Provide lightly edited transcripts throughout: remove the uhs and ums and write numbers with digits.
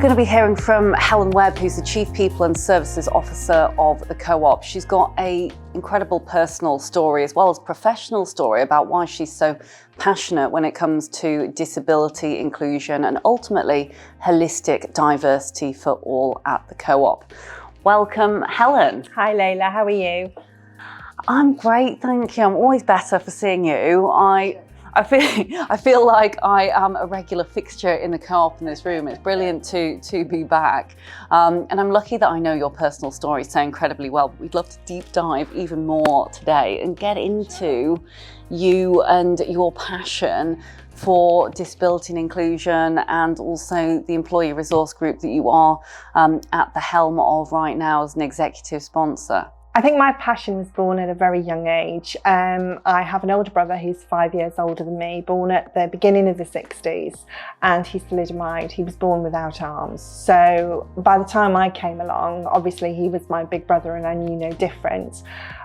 going to be hearing from Helen Webb, who's the Chief People and Services Officer of the Co-op. She's got an incredible personal story as well as professional story about why she's so passionate when it comes to disability inclusion and ultimately holistic diversity for all at the Co-op. Welcome, Helen. Hi Layla, how are you? I'm great, thank you. I'm always better for seeing you. I feel like I am a regular fixture in the Co-op in this room. It's brilliant to be back. And I'm lucky that I know your personal story so incredibly well. But we'd love to deep dive even more today and get into you and your passion for disability and inclusion, and also the employee resource group that you are at the helm of right now as an executive sponsor. I think my passion was born at a very young age. I have an older brother who's 5 years older than me, born at the beginning of the 60s, and he's thalidomide. He was born without arms. So by the time I came along, obviously he was my big brother and I knew no different.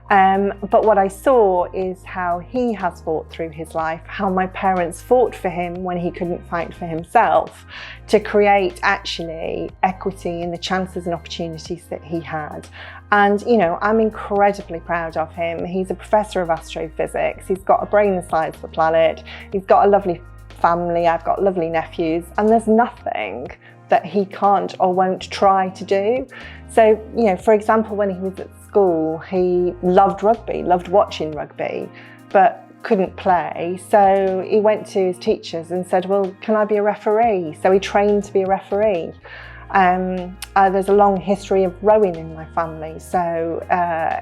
But what I saw is how he has fought through his life, how my parents fought for him when he couldn't fight for himself, to create actually equity in the chances and opportunities that he had. And, you know, I'm incredibly proud of him. He's a professor of astrophysics. He's got a brain the size of the planet. He's got a lovely family. I've got lovely nephews, and there's nothing that he can't or won't try to do. So, you know, for example, when he was at school, he loved rugby, loved watching rugby, but couldn't play. So he went to his teachers and said, well, can I be a referee? So he trained to be a referee. There's a long history of rowing in my family, so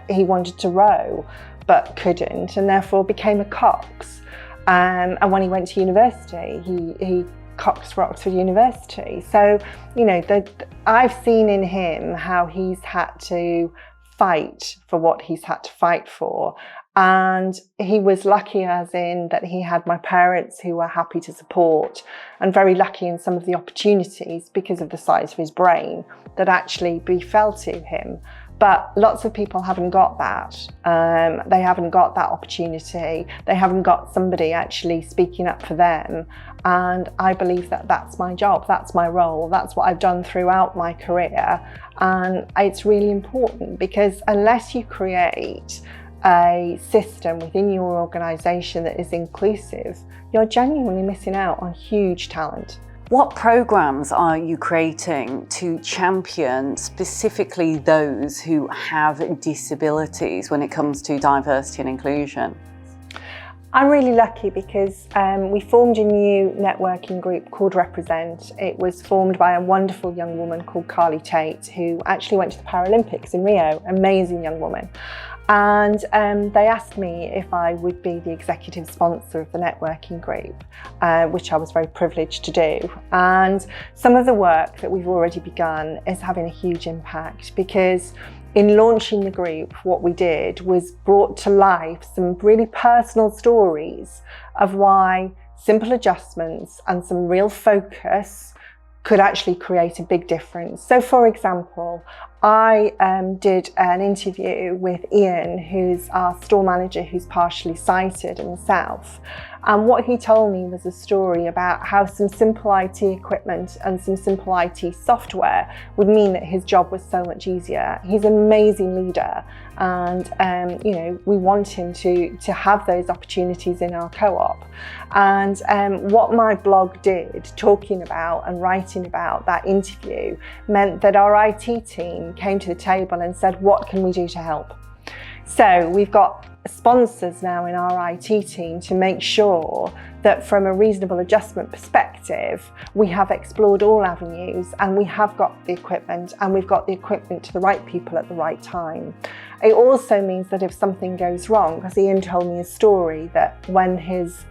he wanted to row but couldn't, and therefore became a cox. And when he went to university, he coxed for Oxford University. So, you know, I've seen in him how he's had to fight for what he's had to fight for. And he was lucky as in that he had my parents who were happy to support, and very lucky in some of the opportunities because of the size of his brain that actually befell to him. But lots of people haven't got that. They haven't got that opportunity. They haven't got somebody actually speaking up for them. And I believe that that's my job, that's my role, that's what I've done throughout my career. And it's really important, because unless you create a system within your organisation that is inclusive, you're genuinely missing out on huge talent. What programs are you creating to champion specifically those who have disabilities when it comes to diversity and inclusion? I'm really lucky because we formed a new networking group called Represent. It was formed by a wonderful young woman called Carly Tate, who actually went to the Paralympics in Rio, amazing young woman. And they asked me if I would be the executive sponsor of the networking group, which I was very privileged to do. And some of the work that we've already begun is having a huge impact, because in launching the group, what we did was brought to life some really personal stories of why simple adjustments and some real focus could actually create a big difference. So for example, I did an interview with Ian, who's our store manager who's partially sighted in the south. And what he told me was a story about how some simple IT equipment and some simple IT software would mean that his job was so much easier. He's an amazing leader, and you know, we want him to have those opportunities in our co-op. And what my blog did, talking about and writing about that interview, meant that our IT team came to the table and said, what can we do to help? So we've got sponsors now in our IT team to make sure that from a reasonable adjustment perspective, we have explored all avenues, and we have got the equipment, and we've got the equipment to the right people at the right time. It also means that if something goes wrong, because Ian told me a story that when his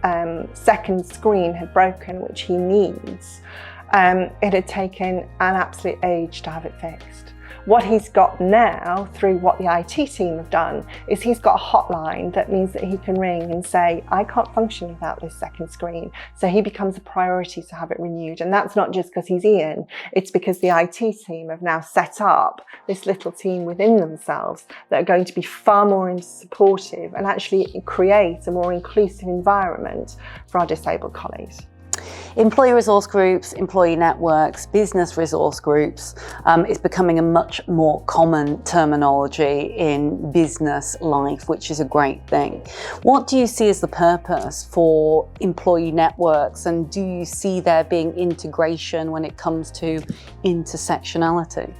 second screen had broken, which he needs, it had taken an absolute age to have it fixed. What he's got now, through what the IT team have done, is he's got a hotline that means that he can ring and say, I can't function without this second screen. So he becomes a priority to have it renewed. And that's not just because he's Ian, it's because the IT team have now set up this little team within themselves that are going to be far more supportive and actually create a more inclusive environment for our disabled colleagues. Employee resource groups, employee networks, business resource groups is becoming a much more common terminology in business life, which is a great thing. What do you see as the purpose for employee networks, and do you see there being integration when it comes to intersectionality?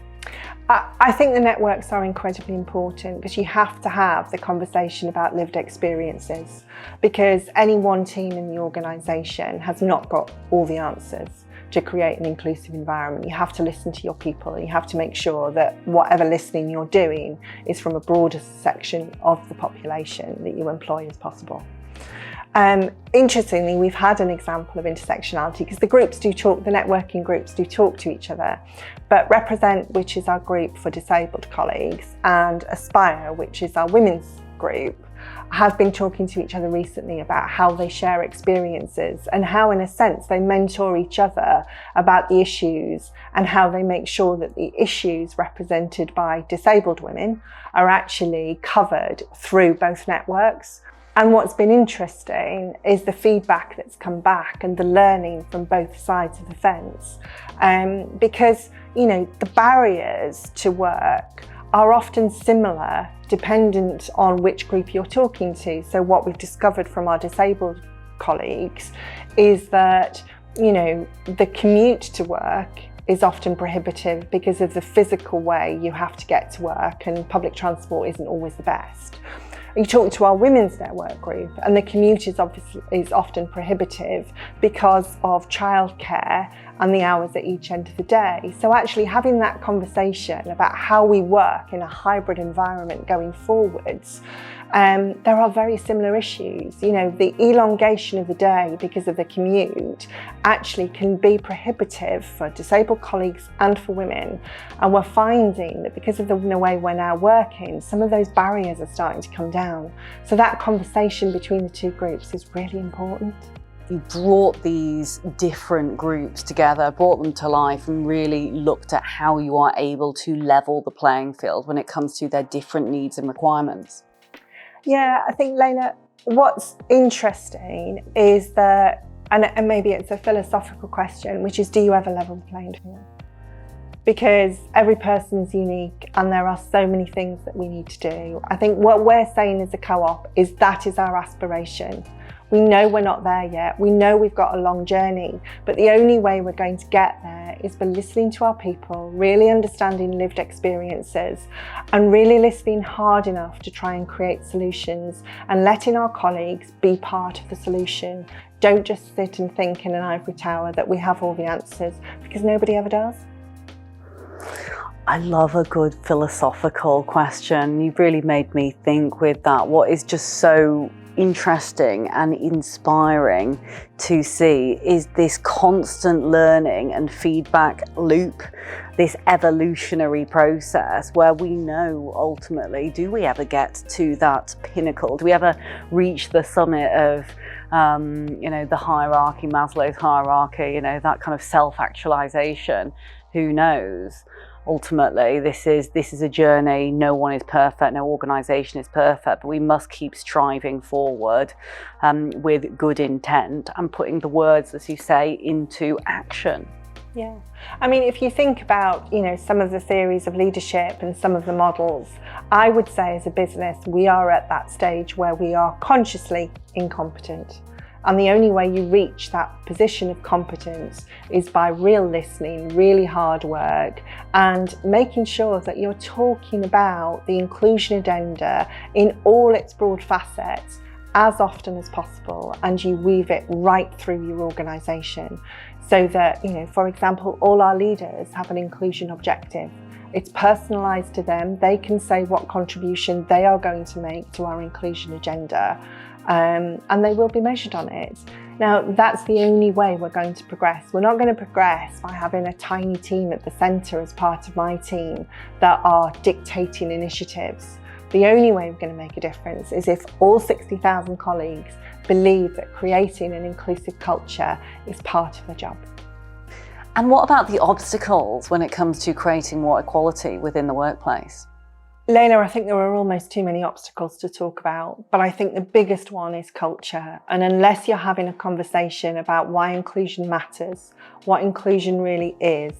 I think the networks are incredibly important because you have to have the conversation about lived experiences, because any one team in the organisation has not got all the answers to create an inclusive environment. You have to listen to your people, and you have to make sure that whatever listening you're doing is from a broader section of the population that you employ as possible. Interestingly, we've had an example of intersectionality because the networking groups do talk to each other, but Represent, which is our group for disabled colleagues, and Aspire, which is our women's group, have been talking to each other recently about how they share experiences and how, in a sense, they mentor each other about the issues and how they make sure that the issues represented by disabled women are actually covered through both networks. And what's been interesting is the feedback that's come back and the learning from both sides of the fence. Because, the barriers to work are often similar dependent on which group you're talking to. So what we've discovered from our disabled colleagues is that, the commute to work is often prohibitive because of the physical way you have to get to work, and public transport isn't always the best. You talk to our women's network group, and the commute is often prohibitive because of childcare and the hours at each end of the day. So actually having that conversation about how we work in a hybrid environment going forwards, there are very similar issues. The elongation of the day because of the commute actually can be prohibitive for disabled colleagues and for women. And we're finding that because of the way we're now working, some of those barriers are starting to come down. So that conversation between the two groups is really important. You brought these different groups together, brought them to life, and really looked at how you are able to level the playing field when it comes to their different needs and requirements. Yeah, I think, Layla, what's interesting is that, and maybe it's a philosophical question, which is, do you ever level the playing field? Because every person's unique and there are so many things that we need to do. I think what we're saying as a co-op is that is our aspiration. We know we're not there yet. We know we've got a long journey, but the only way we're going to get there is by listening to our people, really understanding lived experiences, and really listening hard enough to try and create solutions and letting our colleagues be part of the solution. Don't just sit and think in an ivory tower that we have all the answers, because nobody ever does. I love a good philosophical question. You've really made me think with that. What is just so interesting and inspiring to see is this constant learning and feedback loop, this evolutionary process where we know ultimately, do we ever get to that pinnacle? Do we ever reach the summit of the hierarchy, Maslow's hierarchy, that kind of self-actualization? Who knows? Ultimately, this is a journey. No one is perfect, no organisation is perfect, but we must keep striving forward with good intent and putting the words, as you say, into action. Yeah, I mean, if you think about, some of the theories of leadership and some of the models, I would say as a business, we are at that stage where we are consciously incompetent. And the only way you reach that position of competence is by real listening, really hard work, and making sure that you're talking about the inclusion agenda in all its broad facets as often as possible, and you weave it right through your organisation. So that, for example, all our leaders have an inclusion objective. It's personalised to them. They can say what contribution they are going to make to our inclusion agenda. And they will be measured on it. Now, that's the only way we're going to progress. We're not going to progress by having a tiny team at the centre as part of my team that are dictating initiatives. The only way we're going to make a difference is if all 60,000 colleagues believe that creating an inclusive culture is part of the job. And what about the obstacles when it comes to creating more equality within the workplace? Layla, I think there are almost too many obstacles to talk about, but I think the biggest one is culture. And unless you're having a conversation about why inclusion matters, what inclusion really is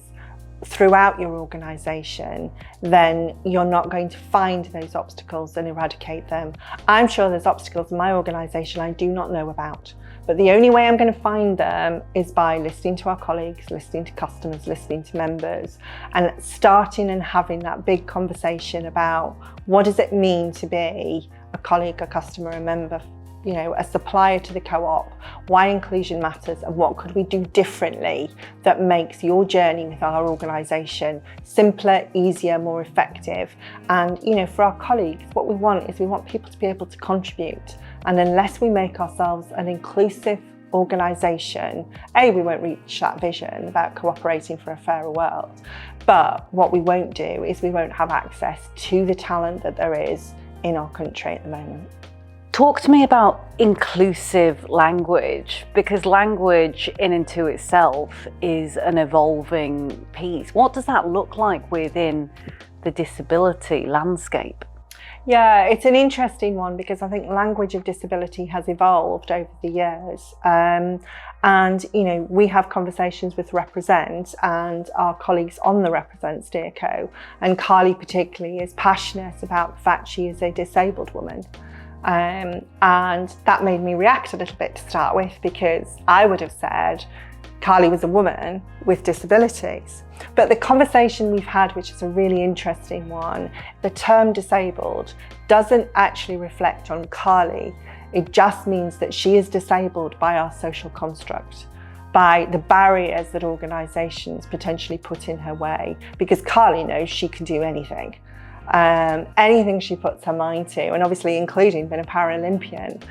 throughout your organisation, then you're not going to find those obstacles and eradicate them. I'm sure there's obstacles in my organisation I do not know about, but the only way I'm going to find them is by listening to our colleagues, listening to customers, listening to members, and starting and having that big conversation about what does it mean to be a colleague, a customer, a member, you know, a supplier to the co-op, why inclusion matters, and what could we do differently that makes your journey with our organisation simpler, easier, more effective. And, you know, for our colleagues, what we want is we want people to be able to contribute. And unless we make ourselves an inclusive organisation, we won't reach that vision about cooperating for a fairer world. But what we won't do is we won't have access to the talent that there is in our country at the moment. Talk to me about inclusive language, because language in and to itself is an evolving piece. What does that look like within the disability landscape? Yeah, it's an interesting one because I think language of disability has evolved over the years. And, you know, we have conversations with Represent and our colleagues on the Represent Steerco, and Carly particularly is passionate about the fact she is a disabled woman. And that made me react a little bit to start with, because I would have said Carly was a woman with disabilities. But the conversation we've had, which is a really interesting one, the term disabled doesn't actually reflect on Carly. It just means that she is disabled by our social construct, by the barriers that organisations potentially put in her way, because Carly knows she can do anything. Anything she puts her mind to, and obviously including being a Paralympian.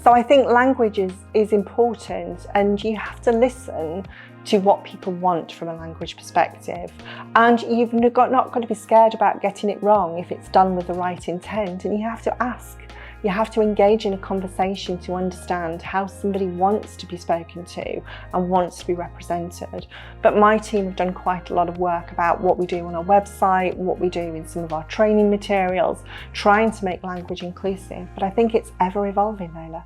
So I think language is important, and you have to listen to what people want from a language perspective. And you've not got to be scared about getting it wrong if it's done with the right intent, and you have to ask. You have to engage in a conversation to understand how somebody wants to be spoken to and wants to be represented. But my team have done quite a lot of work about what we do on our website, what we do in some of our training materials, trying to make language inclusive. But I think it's ever evolving, Layla.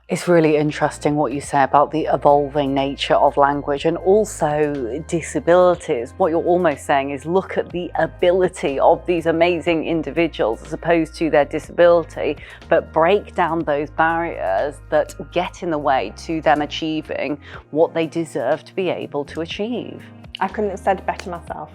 It's really interesting what you say about the evolving nature of language and also disabilities. What you're almost saying is look at the ability of these amazing individuals as opposed to their disability, but break down those barriers that get in the way to them achieving what they deserve to be able to achieve. I couldn't have said it better myself.